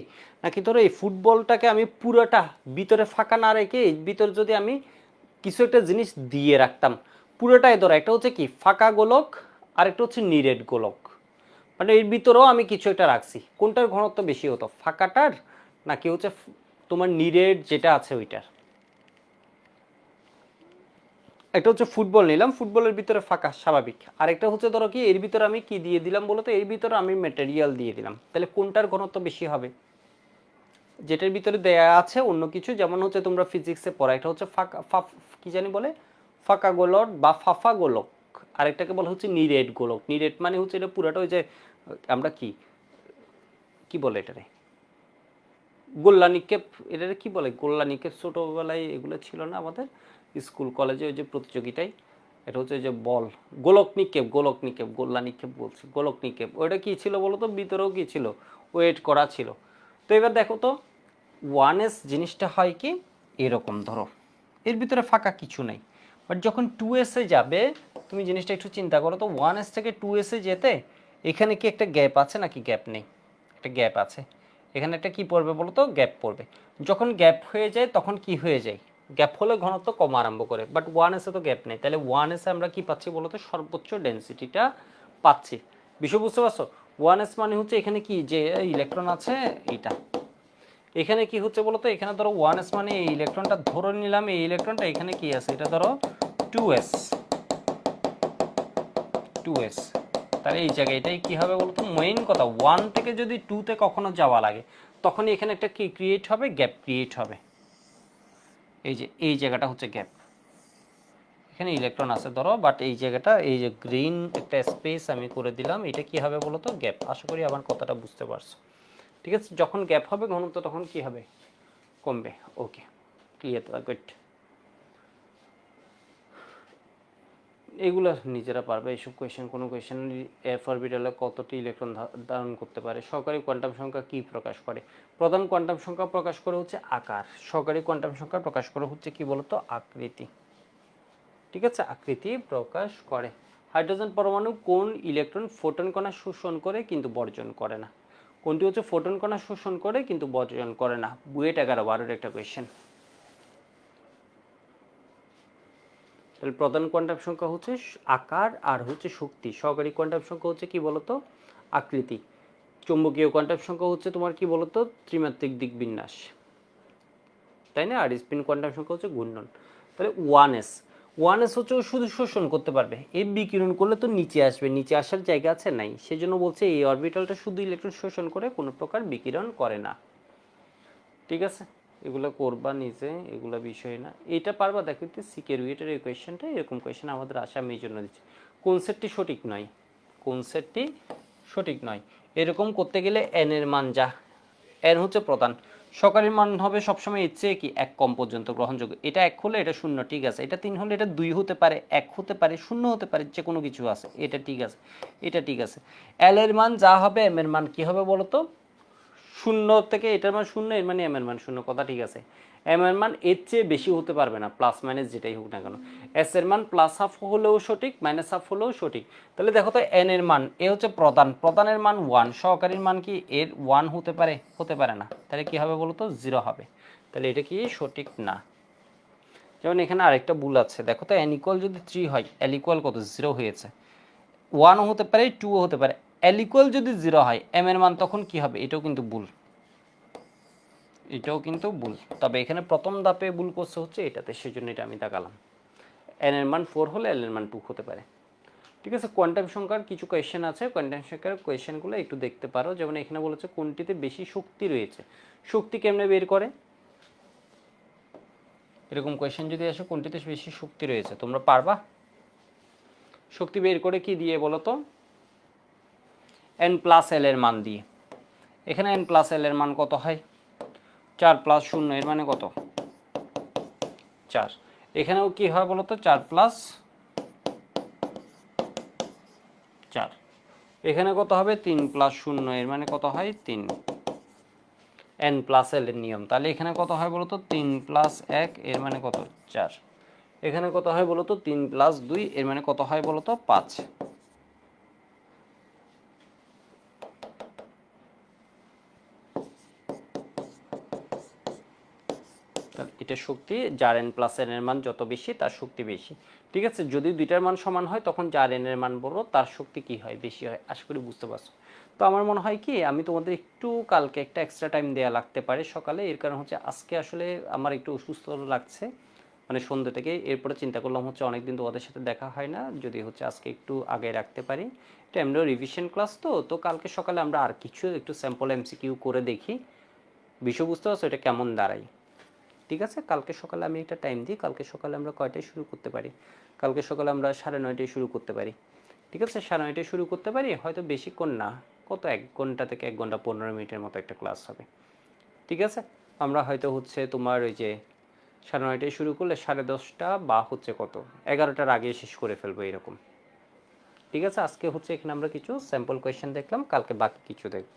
S1: নাকি ধরো এই ফুটবলটাকে আমি পুরোটা ভিতরে ফাঁকা না রেখে ভিতরে যদি আমি কিছু একটা জিনিস দিয়ে রাখতাম পুরোটাই, ধরো একটা হচ্ছে কি ফাঁকা গোলক আর একটা হচ্ছে নিরেট গোলক, মানে এর ভিতরেও আমি কিছু একটা রাখছি, কোনটার ঘনত্ব বেশি হতো, ফাঁকাটার নাকি হচ্ছে তোমার নিরেট যেটা আছে ওইটার? একটা হচ্ছে ফুটবল নিলাম, ফুটবলের ভিতরে ফাঁকা স্বাভাবিক, আর একটা হচ্ছে ধরো কি এর ভিতরে আমি কি দিয়ে দিলাম বলো তো, এর ভিতরে আমি ম্যাটেরিয়াল দিয়ে দিলাম, তাহলে কোনটার ঘনত্ব বেশি হবে? যেটার ভিতরে দেয়া আছে অন্য কিছু, যেমন হচ্ছে তোমরা ফিজিক্সে পড়া, একটা হচ্ছে ফাঁকা কি জানি বলে ফাঁকা গোলক বা ফাফা গোলক, আরেকটাকে বলা হচ্ছে নিরেট গোলক। নিরেট মানে হচ্ছে এটা পুরাটা ওই যে আমরা কি কি বলে এটারে গোল্লা নিক্ষেপ, এটারে কি বলে গোল্লা নিক্ষেপ, ছোটোবেলায় এগুলো ছিল না আমাদের স্কুল কলেজে ওই যে প্রতিযোগিতায়, এটা হচ্ছে যে বল গোলক নিক্ষেপ, গোলক নিক্ষেপ, গোল্লা নিক্ষেপ বলছি, গোলক নিক্ষেপ, ওইটা কি ছিল বলো তো, ভিতরেও কি ছিল ওয়েট করা ছিল। তো এবার দেখো তো ওয়ান এস জিনিসটা হয় কি এরকম, ধরো এর ভিতরে ফাঁকা কিছু নেই, বাট যখন টু এসে যাবে তুমি জিনিসটা একটু চিন্তা করো তো, ওয়ান এস থেকে টু এসে যেতে এখানে কি একটা গ্যাপ আছে নাকি গ্যাপ নেই? একটা গ্যাপ আছে, এখানে একটা কি পড়বে বলো তো, গ্যাপ পড়বে। যখন গ্যাপ হয়ে যায় তখন কি হয়ে যায়, গ্যাপ হলে ঘনত্ব কমা আরম্ভ করে, বাট ওয়ান এসে তো গ্যাপ নেই, তাহলে ওয়ান এসে আমরা কি পাচ্ছি বলো তো, সর্বোচ্চ ডেন্সিটিটা পাচ্ছি। বিষয় বুঝতে পারছো? ওয়ান এস মানে হচ্ছে এখানে কি যে ইলেকট্রন আছে এইটা, এখানে কি হচ্ছে বলতো, এখানে ধরো ওয়ান এস মানে এই ইলেকট্রনটা ধরে নিলাম, এই ইলেকট্রনটা এখানে কি আছে, এটা ধরো টু এস, টু এস, তাহলে এই জায়গায় এটাই কি হবে বলতো, মেইন কথা ওয়ান থেকে যদি টুতে কখনো যাওয়া লাগে তখনই এখানে একটা কি ক্রিয়েট হবে, গ্যাপ ক্রিয়েট হবে। এই যে এই জায়গাটা হচ্ছে গ্যাপ, এখানে ইলেকট্রন আছে ধরো, বাট এই জায়গাটা এই যে গ্রিন একটা স্পেস আমি করে দিলাম, এটা কি হবে বলতো, গ্যাপ। আশা করি আমার কথাটা বুঝতে পারছো। ঠিক আছে, যখন গ্যাপ হবে ঘনত্ব তখন কি হবে, কমবে। ওকে, ক্লিয়ার, গুড। এগুলো নিজেরা পারবে এইসব কোয়েশ্চেন, কোনো কোয়েশ্চেন এফ অরবিটালে কতটি ইলেকট্রন ধারণ করতে পারে, সহকারী কোয়ান্টাম সংখ্যা কি প্রকাশ করে? প্রধান কোয়ান্টাম সংখ্যা প্রকাশ করে হচ্ছে আকার, সহকারী কোয়ান্টাম সংখ্যা প্রকাশ করে হচ্ছে কি বলতো, আকৃতি। ঠিক আছে, আকৃতি প্রকাশ করে। হাইড্রোজেন পরমাণু কোন ইলেকট্রন ফোটন কণা শোষণ করে কিন্তু বর্জন করে না? কোনটি হচ্ছে ফোটন কণা শোষণ করে কিন্তু বর্জন করে না? বুয়েট 11-12 একটা কোয়েশ্চেন। তাহলে প্রধান কোয়ান্টাম সংখ্যা হচ্ছে আকার আর হচ্ছে শক্তি, সহকারী কোয়ান্টাম সংখ্যা হচ্ছে কি বলতো, আকৃতি। চৌম্বকীয় কোয়ান্টাম সংখ্যা হচ্ছে তোমার কি বলতো, ত্রিমাত্রিক দিক বিন্যাস, তাই না? আর স্পিন কোয়ান্টাম সংখ্যা হচ্ছে ঘূর্ণন। তাহলে ওয়ান এস, ওয়ান এস হচ্ছে শুধু শোষণ করতে পারবে, এই বিকিরণ করলে তো নিচে আসবে, নিচে আসার জায়গা আছে নাই, সেজন্য বলছে এই অরবিটালটা শুধু ইলেকট্রন শোষণ করে, কোনো প্রকার বিকিরণ করে না। ঠিক আছে, এগুলো করবা নিজে, এগুলো বিষয় না। এটা পারবা, দেখো তো সিকেরুয়েটের এই কোয়েশ্চেনটা, এরকম কোয়েশ্চেন আমাদের আশা আমি এই জন্য দিচ্ছি। কোন সেটটি সঠিক নয়, কোন সেটটি সঠিক নয়, এরকম করতে গেলে এন এর মান যা, এন হচ্ছে প্রধান, সহকারীর মান হবে সবসময় এর চেয়ে কি এক কম পর্যন্ত গ্রহণযোগ্য, এটা এক হলে এটা শূন্য, ঠিক আছে, এটা তিন হলে এটা দুই হতে পারে, এক হতে পারে, শূন্য হতে পারে, যে কোনো কিছু আছে, এটা ঠিক আছে, এটা ঠিক আছে। এল এর মান যা হবে এম এর মান কি হবে বলো তো, শূন্য থেকে এটার মান শূন্য, এর মানে এম এর মান শূন্য, কথা ঠিক আছে। এম এর মান এর চেয়ে বেশি হতে পারবে না, প্লাস মাইনাস যেটাই হোক না কেন। এস এর মান প্লাস হাফ হলেও সঠিক, মাইনাস হাফ হলেও সঠিক। তাহলে দেখো তো এন এর মান, এ হচ্ছে প্রধান, প্রধানের মান 1, সহকারীর মান কি এর 1 হতে পারে? হতে পারে না। তাহলে কি হবে বলো তো? 0 হবে। তাহলে এটা কি সঠিক না। যেমন এখানে আরেকটা ভুল আছে, দেখো তো এন ইকুয়াল যদি 3 হয়, এল ইকুয়াল কত? 0 হয়েছে। 1ও হতে পারে, 2ও হতে পারে। এল ইকুয়াল যদি 0 হয়, এম এর মান তখন কি হবে? এটাও কিন্তু ভুল, এটাও কিন্তু ভুল। তবে এখানে প্রথম ধাপে ভুল করছে হচ্ছে এটাতে, সেজন্য এটা আমি দেখালাম। এন এর মান 4 হলে এল এর মান 2 হতে পারে। ঠিক আছে, কোয়ান্টাম সংখ্যার কিছু কোয়েশ্চেন আছে, কোয়ান্টাম সংখ্যার কোয়েশ্চেনগুলো একটু দেখতে পারো। যেমন এখানে বলেছে কোনটিতে বেশি শক্তি রয়েছে। শক্তি কেমনে বের করে? এরকম কোয়েশ্চেন যদি আসে, কোনটিতে বেশি শক্তি রয়েছে, তোমরা পারবা? শক্তি বের করে কি দিয়ে বলো তো? এন প্লাস এল এর মান দিয়ে। এখানে এন প্লাস এল এর মান কত হয়? 4 প্লাস 0 এর মানে কত? 4। এখানেও কি হয় বলো তো? 4 প্লাস 4। এখানে কত হবে? 3 প্লাস 0 এর মানে কত হয়? 3। এন প্লাস এল এর নিয়ম। তাহলে এখানে কত হয় বলো তো? 3 প্লাস 1 এর মানে কত? 4। এখানে কত হয় বলো তো? 3 প্লাস 2 এর মানে কত হয় বলো তো? 5। এটা শক্তি, যার এন প্লাস এন এর মান যত বেশি তার শক্তি বেশি। ঠিক আছে, যদি দুইটার মান সমান হয় তখন যার এন এর মান বড় তার শক্তি কি হয়? বেশি হয়। আশা করি বুঝতে পারছো। তো আমার মনে হয় কি, আমি তোমাদের একটু কালকে একটা এক্সট্রা টাইম দেওয়া লাগতে পারে সকালে। এর কারণ হচ্ছে আজকে আসলে আমার একটু অসুস্থ লাগছে, মানে সন্ধ্যে থেকে। এরপরে চিন্তা করলাম হচ্ছে অনেকদিন তোমাদের সাথে দেখা হয় না, যদি হচ্ছে আজকে একটু আগে রাখতে পারি। এটা এমনিও রিভিশন ক্লাস, তো কালকে সকালে আমরা আর কিছু একটু স্যাম্পল এমসিকিউ করে দেখি, বিষয় বুঝতে পারছো এটা কেমন দাঁড়ায়। ঠিক আছে, কালকে সকালে আমি একটা টাইম দিই। কালকে সকালে আমরা কয়টায় শুরু করতে পারি? কালকে সকালে আমরা 9:30টায় শুরু করতে পারি। ঠিক আছে, 9:30টায় শুরু করতে পারি, হয়তো বেশিক্ষণ না, কত 1 ঘন্টা থেকে 1 ঘন্টা 15 মিনিটের মতো একটা ক্লাস হবে। ঠিক আছে, আমরা হয়তো হচ্ছে তোমার ওই যে 9:30টায় শুরু করলে 10:30টা বা হচ্ছে কত 11টার আগে শেষ করে ফেলবো এরকম। ঠিক আছে, আজকে হচ্ছে এখানে আমরা কিছু স্যাম্পল কোয়েশ্চেন দেখলাম, কালকে বাকি কিছু দেখব।